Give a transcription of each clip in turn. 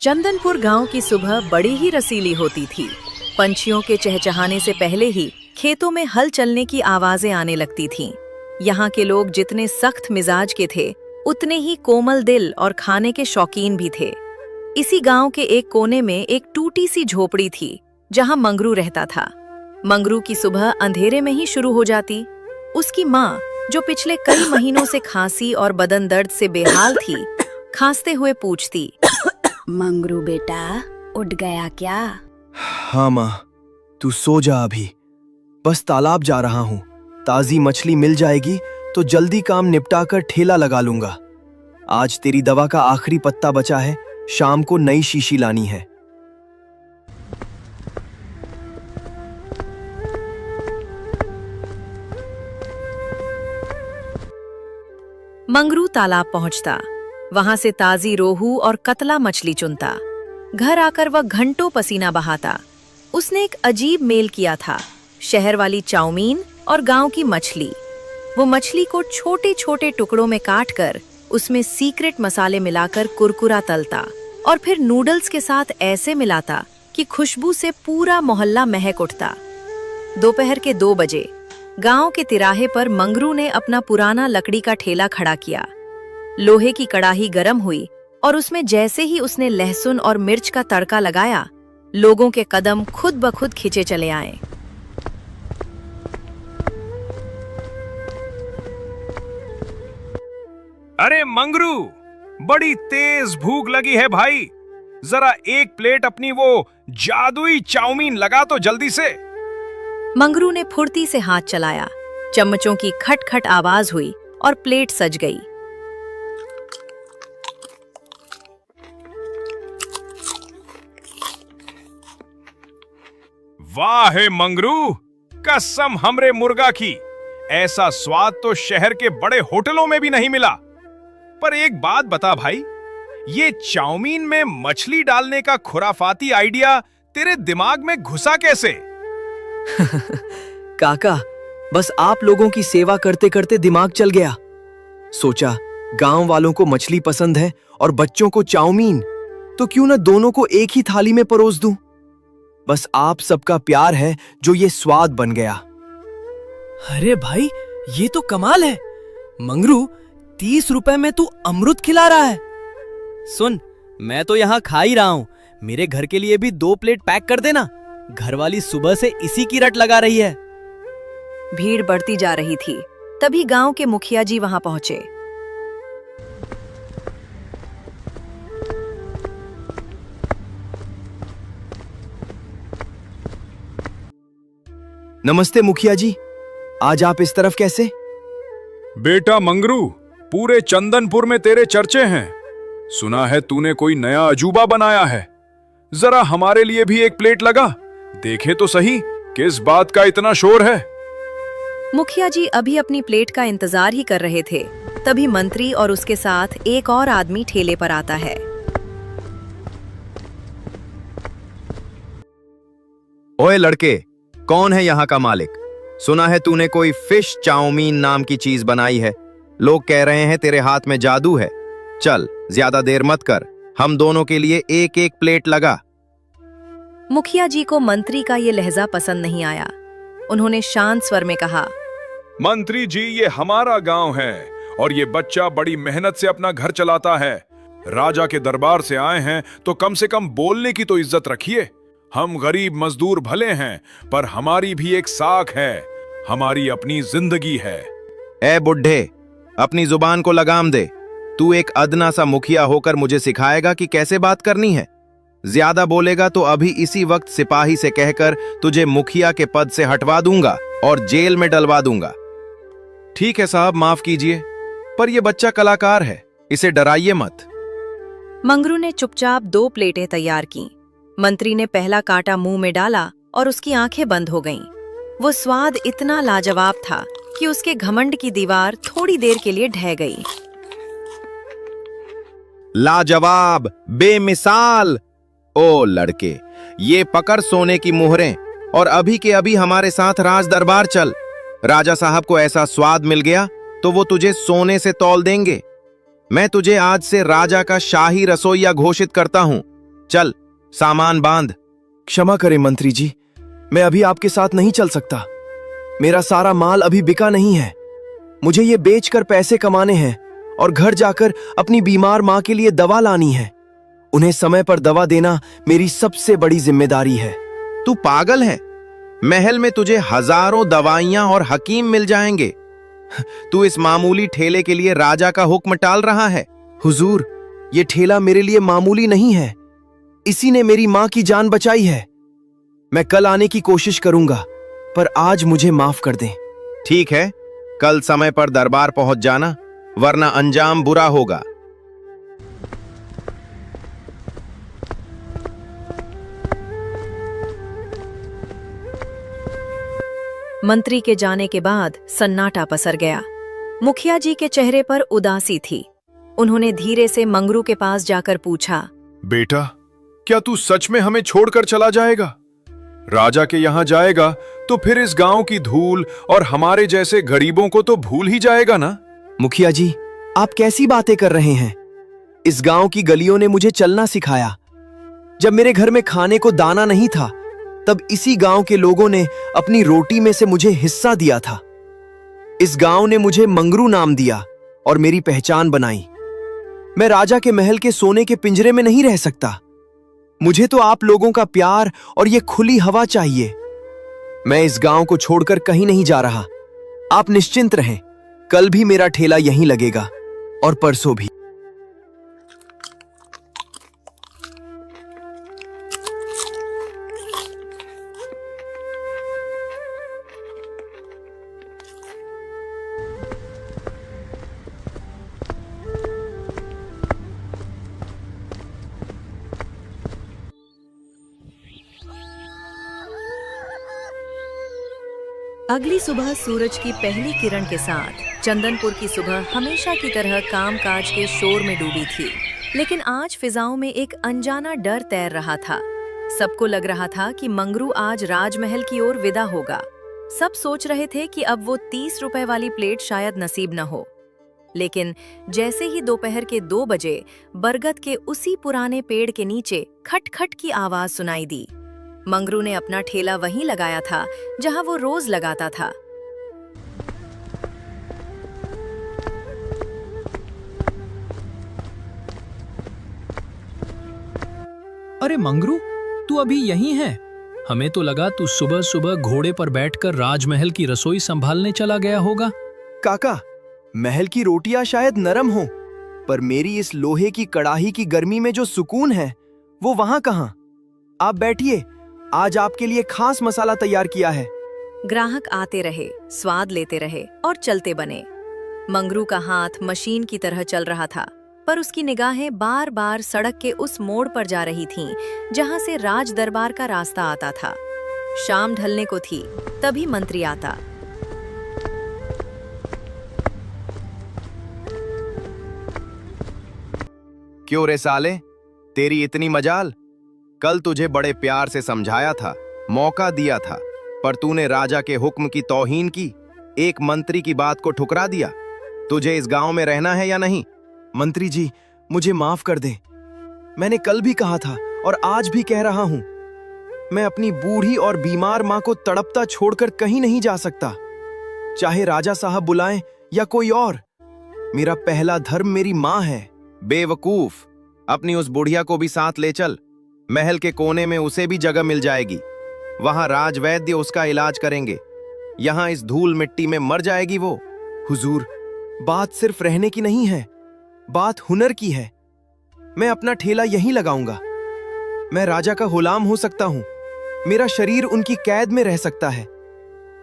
चंदनपुर गांव की सुबह बड़ी ही रसीली होती थी। पंछियों के चहचहाने से पहले ही खेतों में हल चलने की आवाजें आने लगती थीं। यहाँ के लोग जितने सख्त मिजाज के थे, उतने ही कोमल दिल और खाने के शौकीन भी थे। इसी गांव के एक कोने में एक टूटी सी झोपड़ी थी, जहां मंगरू रहता था। मंगरू की सुबह अंधेरे में ही शुरू हो जाती। उसकी माँ, जो पिछले कई महीनों से खांसी और बदन दर्द से बेहाल थी, खांसते हुए पूछती, मंगरू बेटा, उठ गया क्या? हाँ माँ, तू सो जा अभी। बस तालाब जा रहा हूँ। ताजी मछली मिल जाएगी तो जल्दी काम निपटाकर ठेला लगा लूंगा। आज तेरी दवा का आखिरी पत्ता बचा है, शाम को नई शीशी लानी है। मंगरू तालाब पहुंचता। वहां से ताजी रोहू और कतला मछली चुनता। घर आकर वह घंटों पसीना बहाता। उसने एक अजीब मेल किया था, शहर वाली चाउमीन और गांव की मछली। वो मछली को छोटे छोटे टुकड़ों में काटकर उसमें सीक्रेट मसाले मिलाकर कुरकुरा तलता और फिर नूडल्स के साथ ऐसे मिलाता कि खुशबू से पूरा मोहल्ला महक उठता। दोपहर के 2 बजे गांव के तिराहे पर मंगरू ने अपना पुराना लकड़ी का ठेला खड़ा किया। लोहे की कड़ाही गरम हुई और उसमें जैसे ही उसने लहसुन और मिर्च का तड़का लगाया, लोगों के कदम खुद ब खुद खिंचे चले आए। अरे मंगरू, बड़ी तेज भूख लगी है भाई। जरा एक प्लेट अपनी वो जादुई चाउमीन लगा तो जल्दी से। मंगरू ने फुर्ती से हाथ चलाया। चम्मचों की खटखट आवाज हुई और प्लेट सज गई। वाह हे मंगरू, कसम हमरे मुर्गा की, ऐसा स्वाद तो शहर के बड़े होटलों में भी नहीं मिला। पर एक बात बता भाई, ये चाउमीन में मछली डालने का खुराफाती आइडिया तेरे दिमाग में घुसा कैसे? काका, बस आप लोगों की सेवा करते करते दिमाग चल गया। सोचा गांव वालों को मछली पसंद है और बच्चों को चाउमीन, तो क्यों न दोनों को एक ही थाली में परोस दूं। बस आप सबका प्यार है जो ये स्वाद बन गया। अरे भाई, ये तो कमाल है। मंगरू, 30 रुपए में तू अमृत खिला रहा है। सुन, मैं तो यहाँ खा ही रहा हूँ। मेरे घर के लिए भी 2 प्लेट पैक कर देना। घरवाली सुबह से इसी की रट लगा रही है। भीड़ बढ़ती जा रही थी। तभी गांव के मुखिया जी वहां पहुंचे। नमस्ते मुखिया जी, आज आप इस तरफ कैसे? बेटा मंगरू, पूरे चंदनपुर में तेरे चर्चे हैं। सुना है तूने कोई नया अजूबा बनाया है। जरा हमारे लिए भी एक प्लेट लगा, देखे तो सही किस बात का इतना शोर है। मुखिया जी अभी अपनी प्लेट का इंतजार ही कर रहे थे। तभी मंत्री और उसके साथ एक और आदमी ठेले पर आता है। ओए लड़के, कौन है यहाँ का मालिक? सुना है तूने कोई फिश चाउमीन नाम की चीज बनाई है। लोग कह रहे हैं तेरे हाथ में जादू है। चल, ज्यादा देर मत कर, हम दोनों के लिए एक एक प्लेट लगा। मुखिया जी को मंत्री का ये लहजा पसंद नहीं आया। उन्होंने शांत स्वर में कहा, मंत्री जी, ये हमारा गांव है और ये बच्चा बड़ी मेहनत से अपना घर चलाता है। राजा के दरबार से आए हैं तो कम से कम बोलने की तो इज्जत रखिए। हम गरीब मजदूर भले हैं, पर हमारी भी एक साख है, हमारी अपनी जिंदगी है। ए बुड्ढे, अपनी जुबान को लगाम दे। तू एक अदना सा मुखिया होकर मुझे सिखाएगा कि कैसे बात करनी है। ज्यादा बोलेगा तो अभी इसी वक्त सिपाही से कहकर तुझे मुखिया के पद से हटवा दूंगा और जेल में डलवा दूंगा। ठीक है साहब, माफ कीजिए, पर यह बच्चा कलाकार है, इसे डराइए मत। मंगरू ने चुपचाप 2 प्लेटें तैयार की। मंत्री ने पहला कांटा मुंह में डाला और उसकी आंखें बंद हो गईं। वो स्वाद इतना लाजवाब था कि उसके घमंड की दीवार थोड़ी देर के लिए ढह गई। लाजवाब, बेमिसाल। ओ लड़के, ये पकड़ सोने की मुहरें और अभी के अभी हमारे साथ राज दरबार चल। राजा साहब को ऐसा स्वाद मिल गया तो वो तुझे सोने से तौल देंगे। मैं तुझे आज से राजा का शाही रसोइया घोषित करता हूं। चल, सामान बांध। क्षमा करें मंत्री जी, मैं अभी आपके साथ नहीं चल सकता। मेरा सारा माल अभी बिका नहीं है। मुझे ये बेचकर पैसे कमाने हैं और घर जाकर अपनी बीमार माँ के लिए दवा लानी है। उन्हें समय पर दवा देना मेरी सबसे बड़ी जिम्मेदारी है। तू पागल है? महल में तुझे हजारों दवाइयां और हकीम मिल जाएंगे। तू इस मामूली ठेले के लिए राजा का हुक्म टाल रहा है। हुजूर, ये ठेला मेरे लिए मामूली नहीं है। इसी ने मेरी माँ की जान बचाई है। मैं कल आने की कोशिश करूंगा, पर आज मुझे माफ कर दें। ठीक है, कल समय पर दरबार पहुंच जाना, वरना अंजाम बुरा होगा। मंत्री के जाने के बाद सन्नाटा पसर गया। मुखिया जी के चेहरे पर उदासी थी। उन्होंने धीरे से मंगरू के पास जाकर पूछा, बेटा, क्या तू सच में हमें छोड़कर चला जाएगा? राजा के यहां जाएगा तो फिर इस गांव की धूल और हमारे जैसे गरीबों को तो भूल ही जाएगा ना? मुखिया जी, आप कैसी बातें कर रहे हैं? इस गांव की गलियों ने मुझे चलना सिखाया। जब मेरे घर में खाने को दाना नहीं था, तब इसी गांव के लोगों ने अपनी रोटी में से मुझे हिस्सा दिया था। इस गांव ने मुझे मंगरू नाम दिया और मेरी पहचान बनाई। मैं राजा के महल के सोने के पिंजरे में नहीं रह सकता। मुझे तो आप लोगों का प्यार और ये खुली हवा चाहिए। मैं इस गांव को छोड़कर कहीं नहीं जा रहा। आप निश्चिंत रहें, कल भी मेरा ठेला यहीं लगेगा और परसों भी। अगली सुबह सूरज की पहली किरण के साथ चंदनपुर की सुबह हमेशा की तरह कामकाज के शोर में डूबी थी। लेकिन आज फिजाओं में एक अनजाना डर तैर रहा था। सबको लग रहा था कि मंगरू आज राजमहल की ओर विदा होगा। सब सोच रहे थे कि अब वो 30 रुपए वाली प्लेट शायद नसीब न हो। लेकिन जैसे ही दोपहर के 2 बजे बरगद के उसी पुराने पेड़ के नीचे खटखट की आवाज सुनाई दी। मंगरू ने अपना ठेला वहीं लगाया था जहां वो रोज लगाता था। अरे मंगरू, तू अभी यहीं है? हमें तो लगा तू सुबह सुबह घोड़े पर बैठकर राजमहल की रसोई संभालने चला गया होगा। काका, महल की रोटियां शायद नरम हो, पर मेरी इस लोहे की कड़ाही की गर्मी में जो सुकून है वो वहां कहां। आप बैठिए, आज आपके लिए खास मसाला तैयार किया है। ग्राहक आते रहे, स्वाद लेते रहे और चलते बने। मंगरू का हाथ मशीन की तरह चल रहा था, पर उसकी निगाहें बार बार सड़क के उस मोड़ पर जा रही थीं, जहां से राज दरबार का रास्ता आता था। शाम ढलने को थी, तभी मंत्री आता। क्यों रे साले, तेरी इतनी मजाल? कल तुझे बड़े प्यार से समझाया था, मौका दिया था, पर तूने राजा के हुक्म की तौहीन की, एक मंत्री की बात को ठुकरा दिया। तुझे इस गांव में रहना है या नहीं? मंत्री जी, मुझे माफ कर दें। मैंने कल भी कहा था और आज भी कह रहा हूं, मैं अपनी बूढ़ी और बीमार मां को तड़पता छोड़कर कहीं नहीं जा सकता। चाहे राजा साहब बुलाएं या कोई और, मेरा पहला धर्म मेरी मां है। बेवकूफ, अपनी उस बुढ़िया को भी साथ ले चल। महल के कोने में उसे भी जगह मिल जाएगी। वहां राजवैद्य उसका इलाज करेंगे। यहां इस धूल मिट्टी में मर जाएगी वो। हुजूर, बात सिर्फ रहने की नहीं है, बात हुनर की है। मैं अपना ठेला यहीं लगाऊंगा। मैं राजा का गुलाम हो सकता हूं, मेरा शरीर उनकी कैद में रह सकता है,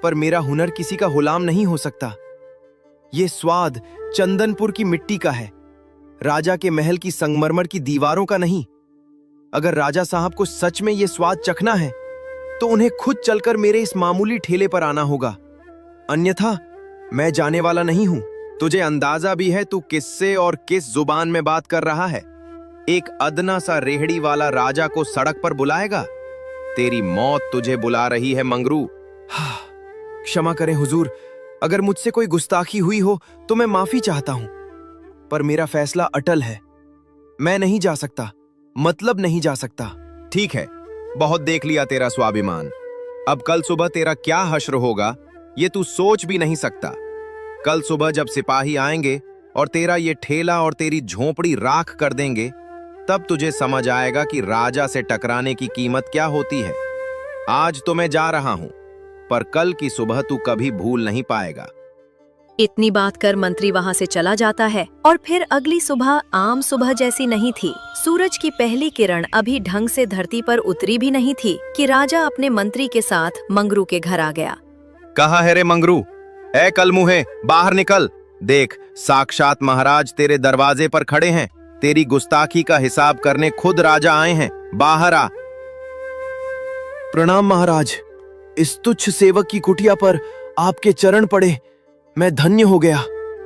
पर मेरा हुनर किसी का गुलाम नहीं हो सकता। ये स्वाद चंदनपुर की मिट्टी का है, राजा के महल की संगमरमर की दीवारों का नहीं। अगर राजा साहब को सच में ये स्वाद चखना है, तो उन्हें खुद चलकर मेरे इस मामूली ठेले पर आना होगा, अन्यथा मैं जाने वाला नहीं हूं। तुझे अंदाजा भी है तू किससे और किस जुबान में बात कर रहा है? एक अदना सा रेहड़ी वाला राजा को सड़क पर बुलाएगा? तेरी मौत तुझे बुला रही है मंगरू। क्षमा करें हुजूर, अगर मुझसे कोई गुस्ताखी हुई हो तो मैं माफी चाहता हूं, पर मेरा फैसला अटल है। मैं नहीं जा सकता। मतलब नहीं जा सकता। ठीक है, बहुत देख लिया तेरा स्वाभिमान। अब कल सुबह तेरा क्या हश्र होगा ये तू सोच भी नहीं सकता। कल सुबह जब सिपाही आएंगे और तेरा ये ठेला और तेरी झोपड़ी राख कर देंगे, तब तुझे समझ आएगा कि राजा से टकराने की कीमत क्या होती है। आज तो मैं जा रहा हूं, पर कल की सुबह तू कभी भूल नहीं पाएगा। इतनी बात कर मंत्री वहां से चला जाता है और फिर अगली सुबह आम सुबह जैसी नहीं थी। सूरज की पहली किरण अभी ढंग से धरती पर उतरी भी नहीं थी कि राजा अपने मंत्री के साथ मंगरू के घर आ गया। कहाँ है रे मंगरू? ए कलमुहे, बाहर निकल। देख, साक्षात महाराज तेरे दरवाजे पर खड़े हैं। तेरी गुस्ताखी का हिसाब करने खुद राजा आए हैं। बाहर आ। प्रणाम महाराज। इस तुच्छ सेवक की कुटिया पर आपके चरण पड़े, मैं धन्य हो गया।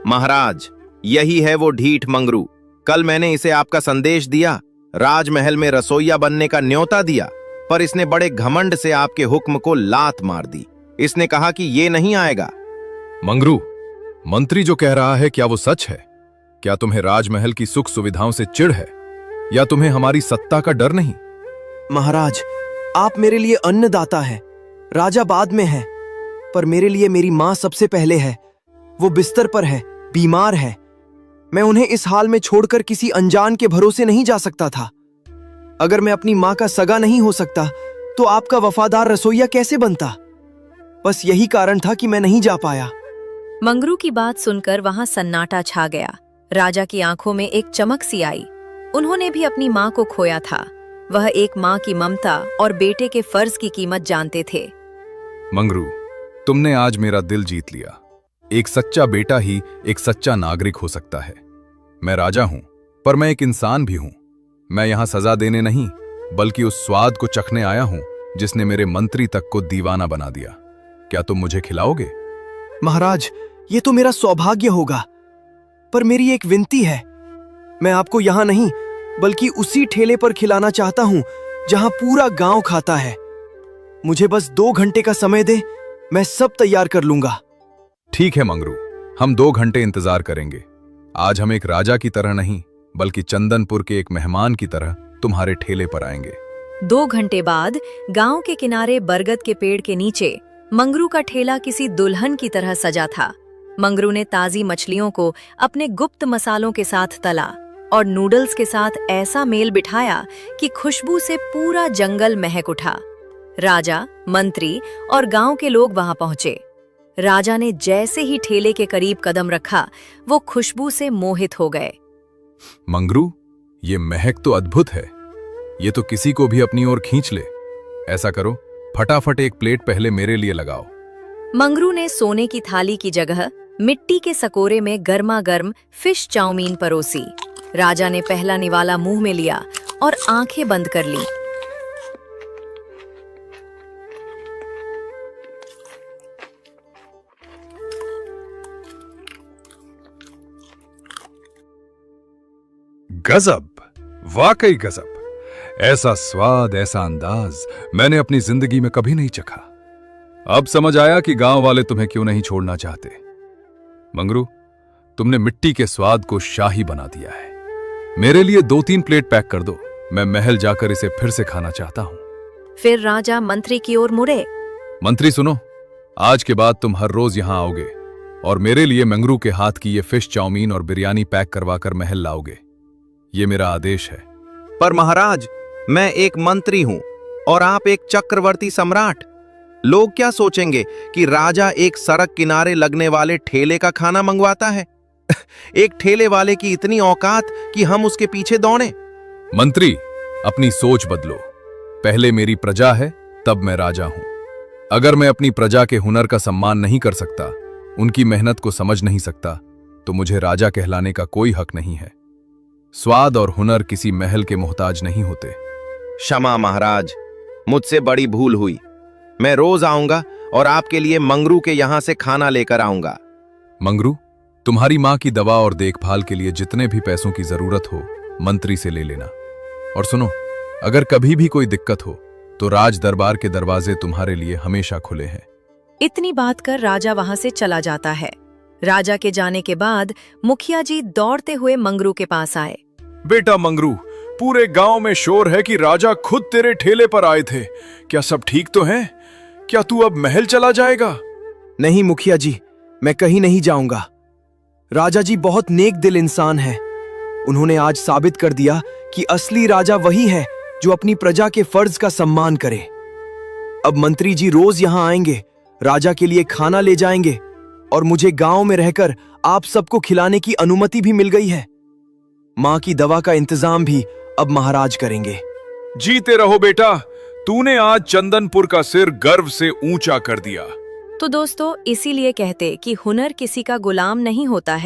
महाराज, यही है वो ढीठ मंगरू। कल मैंने इसे आपका संदेश दिया, राजमहल में रसोइया बनने का न्योता दिया, पर इसने बड़े घमंड से आपके हुक्म को लात मार दी। इसने कहा कि ये नहीं आएगा। मंगरू, मंत्री जो कह रहा है क्या वो सच है? क्या तुम्हें राजमहल की सुख सुविधाओं से चिढ़ है या तुम्हें हमारी सत्ता का डर नहीं? महाराज, आप मेरे लिए अन्नदाता हैं, राजा बाद में है, पर मेरे लिए मेरी मां सबसे पहले है। वो बिस्तर पर है, बीमार है। मैं उन्हें इस हाल में छोड़कर किसी अनजान के भरोसे नहीं जा सकता था। अगर मैं अपनी मां का सगा नहीं हो सकता तो आपका वफादार रसोइया कैसे बनता? बस यही कारण था कि मैं नहीं जा पाया। मंगरू की बात सुनकर वहां सन्नाटा छा गया। राजा की आंखों में एक चमक सी आई। उन्होंने भी अपनी मां को खोया था। वह एक मां की ममता और बेटे के फर्ज की कीमत जानते थे। मंगरू, तुमने आज मेरा दिल जीत लिया। एक सच्चा बेटा ही एक सच्चा नागरिक हो सकता है। मैं राजा हूं, पर मैं एक इंसान भी हूं। मैं यहां सजा देने नहीं, बल्कि उस स्वाद को चखने आया हूं जिसने मेरे मंत्री तक को दीवाना बना दिया। क्या तुम मुझे खिलाओगे? महाराज, ये तो मेरा सौभाग्य होगा, पर मेरी एक विनती है। मैं आपको यहां नहीं, बल्कि उसी ठेले पर खिलाना चाहता हूं जहां पूरा गांव खाता है। मुझे बस 2 घंटे का समय दे, मैं सब तैयार कर लूंगा। ठीक है मंगरू, हम 2 घंटे इंतजार करेंगे। आज हम एक राजा की तरह नहीं, बल्कि चंदनपुर के एक मेहमान की तरह तुम्हारे ठेले पर आएंगे। 2 घंटे बाद गांव के किनारे बरगद के पेड़ के नीचे मंगरू का ठेला किसी दुल्हन की तरह सजा था। मंगरू ने ताजी मछलियों को अपने गुप्त मसालों के साथ तला और नूडल्स के साथ ऐसा मेल बिठाया कि खुशबू से पूरा जंगल महक उठा। राजा, मंत्री और गांव के लोग वहां पहुंचे। राजा ने जैसे ही ठेले के करीब कदम रखा, वो खुशबू से मोहित हो गए। मंगरू, ये महक तो अद्भुत है। ये तो किसी को भी अपनी ओर खींच ले। ऐसा करो, फटाफट एक प्लेट पहले मेरे लिए लगाओ। मंगरू ने सोने की थाली की जगह मिट्टी के सकोरे में गर्मा गर्म फिश चाउमीन परोसी। राजा ने पहला निवाला मुंह में लिया और आंखें बंद कर ली। गजब, वाकई गजब। ऐसा स्वाद, ऐसा अंदाज मैंने अपनी जिंदगी में कभी नहीं चखा। अब समझ आया कि गांव वाले तुम्हें क्यों नहीं छोड़ना चाहते। मंगरू, तुमने मिट्टी के स्वाद को शाही बना दिया है। मेरे लिए 2-3 प्लेट पैक कर दो। मैं महल जाकर इसे फिर से खाना चाहता हूं। फिर राजा मंत्री की ओर मुड़े। मंत्री सुनो, आज के बाद तुम हर रोज यहां आओगे और मेरे लिए मंगरू के हाथ की ये फिश चाउमीन और बिरयानी पैक करवाकर महल लाओगे। ये मेरा आदेश है। पर महाराज, मैं एक मंत्री हूं और आप एक चक्रवर्ती सम्राट। लोग क्या सोचेंगे कि राजा एक सड़क किनारे लगने वाले ठेले का खाना मंगवाता है। एक ठेले वाले की इतनी औकात कि हम उसके पीछे दौड़ें। मंत्री, अपनी सोच बदलो। पहले मेरी प्रजा है, तब मैं राजा हूं। अगर मैं अपनी प्रजा के हुनर का सम्मान नहीं कर सकता, उनकी मेहनत को समझ नहीं सकता, तो मुझे राजा कहलाने का कोई हक नहीं है। स्वाद और हुनर किसी महल के मोहताज नहीं होते। क्षमा महाराज, मुझसे बड़ी भूल हुई। मैं रोज आऊंगा और आपके लिए मंगरू के यहां से खाना लेकर आऊंगा। मंगरू, तुम्हारी मां की दवा और देखभाल के लिए जितने भी पैसों की जरूरत हो, मंत्री से ले लेना। और सुनो, अगर कभी भी कोई दिक्कत हो तो राज दरबार के दरवाजे तुम्हारे लिए हमेशा खुले हैं। इतनी बात कर राजा वहां से चला जाता है। राजा के जाने के बाद मुखिया जी दौड़ते हुए मंगरू के पास आए। बेटा मंगरू, पूरे गांव में शोर है कि राजा खुद तेरे ठेले पर आए थे। क्या सब ठीक तो है? क्या तू अब महल चला जाएगा? नहीं मुखिया जी, मैं कहीं नहीं जाऊंगा। राजा जी बहुत नेक दिल इंसान है। उन्होंने आज साबित कर दिया कि असली राजा वही है जो अपनी प्रजा के फर्ज का सम्मान करे। अब मंत्री जी रोज यहां आएंगे, राजा के लिए खाना ले जाएंगे और मुझे गांव में रहकर आप सबको खिलाने की अनुमति भी मिल गई है। मां की दवा का इंतजाम भी अब महाराज करेंगे। जीते रहो बेटा, तूने आज चंदनपुर का सिर गर्व से ऊंचा कर दिया। तो दोस्तों, इसीलिए कहते कि हुनर किसी का गुलाम नहीं होता है।